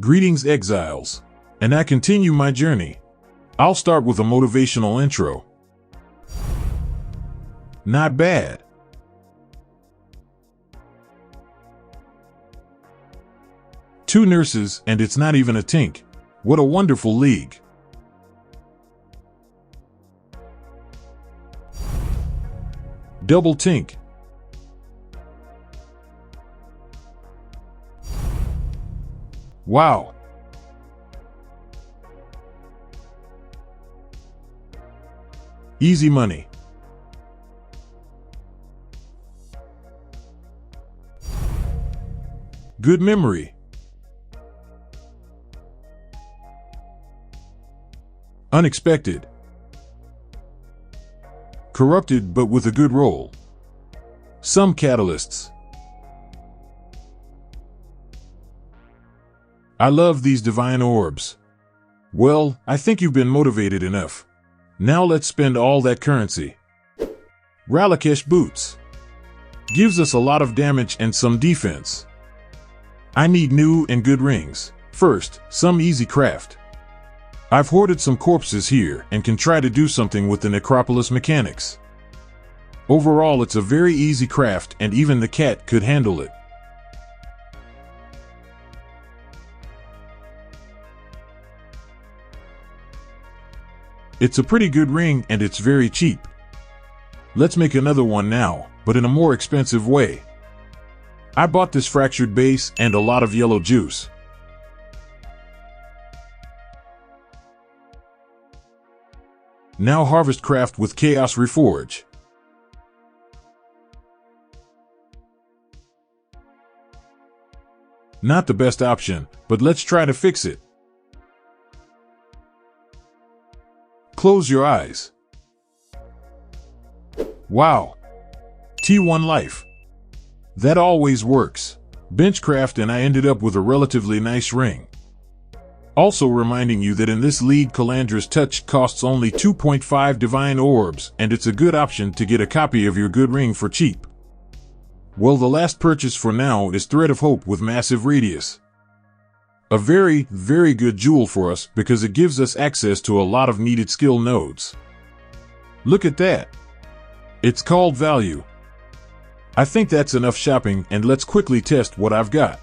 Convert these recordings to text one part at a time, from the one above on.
Greetings, exiles. And I continue my journey. I'll start with a motivational intro. Not bad. Two nurses, and it's not even a tink. What a wonderful league. Double tink. Wow. Easy money. Good memory. Unexpected. Corrupted but with a good roll. Some catalysts. I love these divine orbs. Well, I think you've been motivated enough. Now let's spend all that currency. Ralakesh boots. Gives us a lot of damage and some defense. I need new and good rings. First, some easy craft. I've hoarded some corpses here and can try to do something with the necropolis mechanics. Overall, it's a very easy craft and even the cat could handle it. It's a pretty good ring and it's very cheap. Let's make another one now, but in a more expensive way. I bought this fractured base and a lot of yellow juice. Now harvest craft with Chaos Reforge. Not the best option, but let's try to fix it. Close your eyes. Wow. T1 life. That always works. Benchcraft and I ended up with a relatively nice ring. Also reminding you that in this league Calandra's Touch costs only 2.5 divine orbs and it's a good option to get a copy of your good ring for cheap. Well, the last purchase for now is Thread of Hope with massive radius. A very, very good jewel for us because it gives us access to a lot of needed skill nodes. Look at that. It's called value. I think that's enough shopping and let's quickly test what I've got.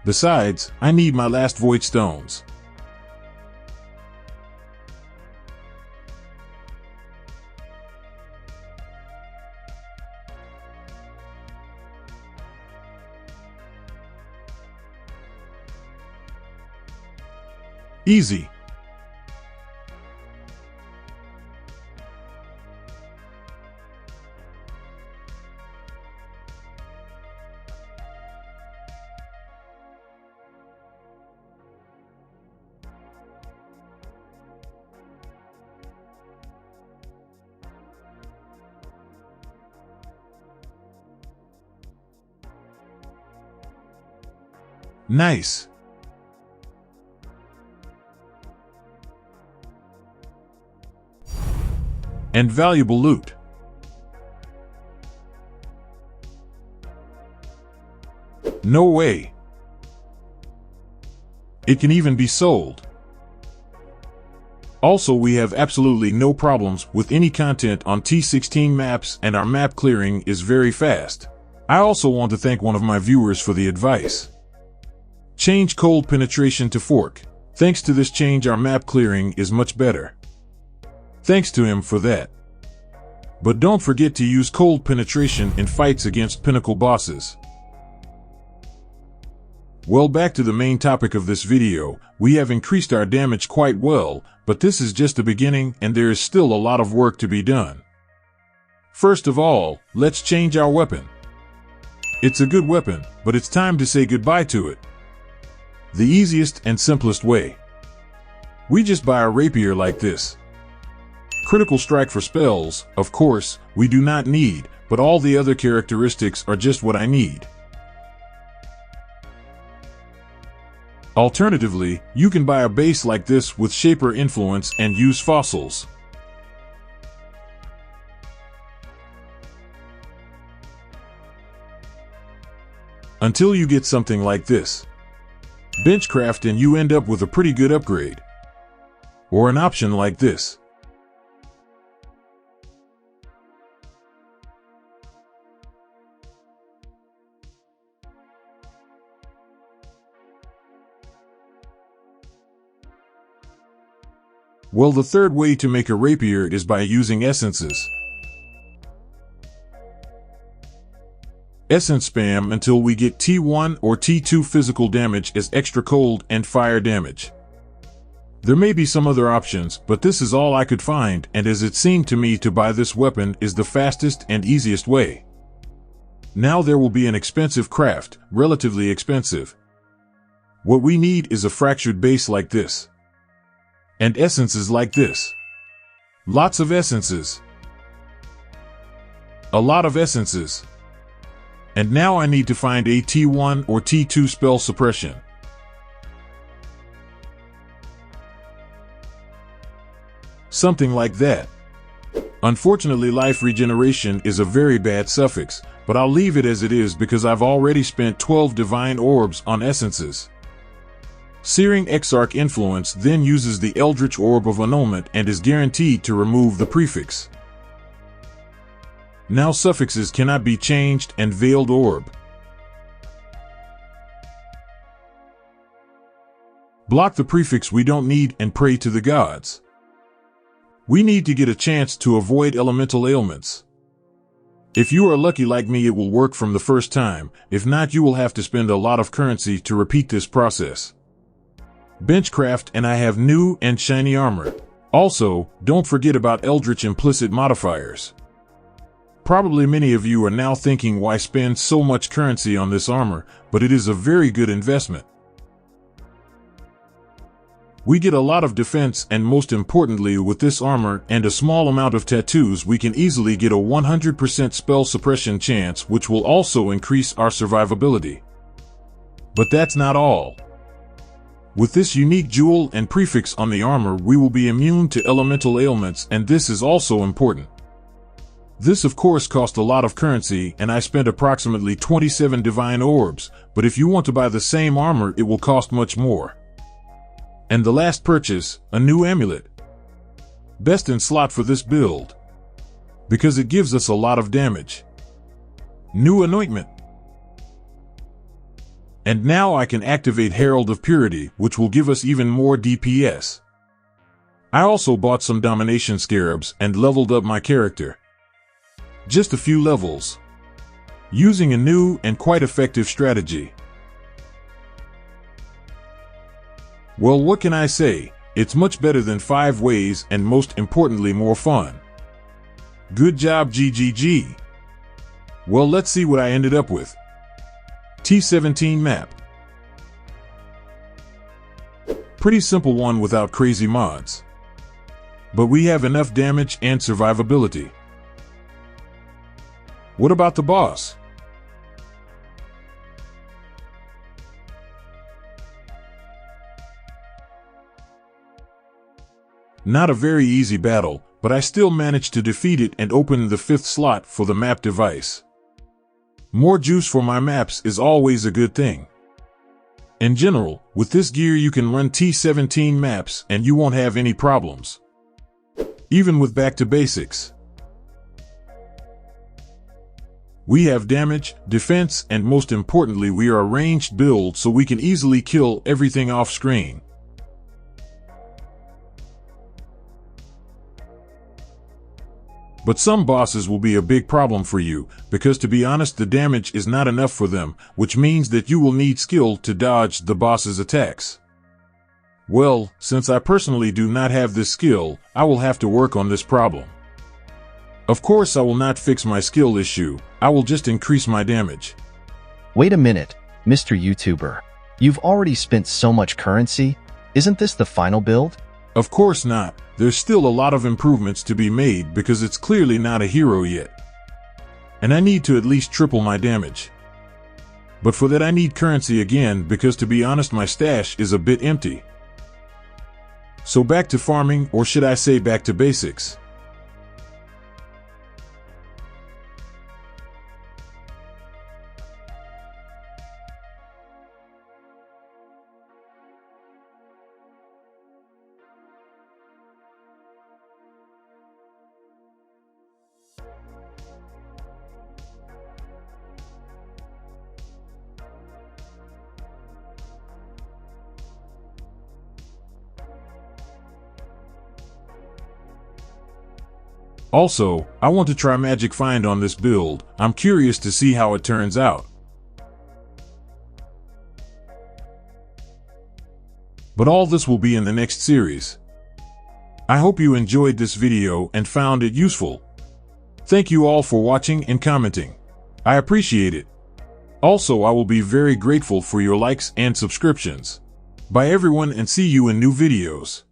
Besides, I need my last void stones. Easy. Nice. And valuable loot. No way. It can even be sold. Also, we have absolutely no problems with any content on T16 maps and our map clearing is very fast. I also want to thank one of my viewers for the advice. Change cold penetration to fork. Thanks to this change, our map clearing is much better. Thanks to him for that. But don't forget to use cold penetration in fights against pinnacle bosses. Well, back to the main topic of this video, we have increased our damage quite well, but this is just the beginning and there is still a lot of work to be done. First of all, let's change our weapon. It's a good weapon, but it's time to say goodbye to it. The easiest and simplest way. We just buy a rapier like this. Critical strike for spells, of course, we do not need, but all the other characteristics are just what I need. Alternatively, you can buy a base like this with Shaper influence and use fossils. Until you get something like this. Benchcraft and you end up with a pretty good upgrade. Or an option like this. Well, the third way to make a rapier is by using essences. Essence spam until we get T1 or T2 physical damage as extra cold and fire damage. There may be some other options, but this is all I could find, and as it seemed to me, to buy this weapon is the fastest and easiest way. Now there will be an expensive craft, relatively expensive. What we need is a fractured base like this. And essences like this. Lots of essences. A lot of essences. And now I need to find a T1 or T2 spell suppression. Something like that. Unfortunately, life regeneration is a very bad suffix, but I'll leave it as it is because I've already spent 12 divine orbs on essences. Searing Exarch Influence then uses the Eldritch Orb of Annulment and is guaranteed to remove the prefix. Now suffixes cannot be changed, and Veiled Orb. Block the prefix we don't need and pray to the gods. We need to get a chance to avoid elemental ailments. If you are lucky like me, it will work from the first time. If not, you will have to spend a lot of currency to repeat this process. Benchcraft and I have new and shiny armor. Also, don't forget about Eldritch implicit modifiers. Probably many of you are now thinking, why spend so much currency on this armor, but it is a very good investment. We get a lot of defense, and most importantly, with this armor and a small amount of tattoos, we can easily get a 100% spell suppression chance, which will also increase our survivability. But that's not all. With this unique jewel and prefix on the armor, we will be immune to elemental ailments, and this is also important. This of course cost a lot of currency, and I spent approximately 27 divine orbs, but if you want to buy the same armor, it will cost much more. And the last purchase, a new amulet. Best in slot for this build, because it gives us a lot of damage. New anointment. And now I can activate Herald of Purity, which will give us even more DPS. I also bought some Domination Scarabs and leveled up my character. Just a few levels. Using a new and quite effective strategy. Well, what can I say? It's much better than 5 ways, and most importantly, more fun. Good job, GGG. Well, let's see what I ended up with. T17 map. Pretty simple one without crazy mods. But we have enough damage and survivability. What about the boss? Not a very easy battle, but I still managed to defeat it and open the 5th slot for the map device. More juice for my maps is always a good thing. In general, with this gear you can run T17 maps and you won't have any problems. Even with back to basics. We have damage, defense, and most importantly, we are a ranged build, so we can easily kill everything off screen. But some bosses will be a big problem for you, because to be honest, the damage is not enough for them, which means that you will need skill to dodge the boss's attacks. Well, since I personally do not have this skill, I will have to work on this problem. Of course, I will not fix my skill issue, I will just increase my damage. Wait a minute, Mr. YouTuber. You've already spent so much currency? Isn't this the final build? Of course not. There's still a lot of improvements to be made because it's clearly not a hero yet. And I need to at least triple my damage. But for that I need currency again, because to be honest, my stash is a bit empty. So back to farming, or should I say back to basics. Also, I want to try Magic Find on this build. I'm curious to see how it turns out. But all this will be in the next series. I hope you enjoyed this video and found it useful. Thank you all for watching and commenting. I appreciate it. Also, I will be very grateful for your likes and subscriptions. Bye everyone, and see you in new videos.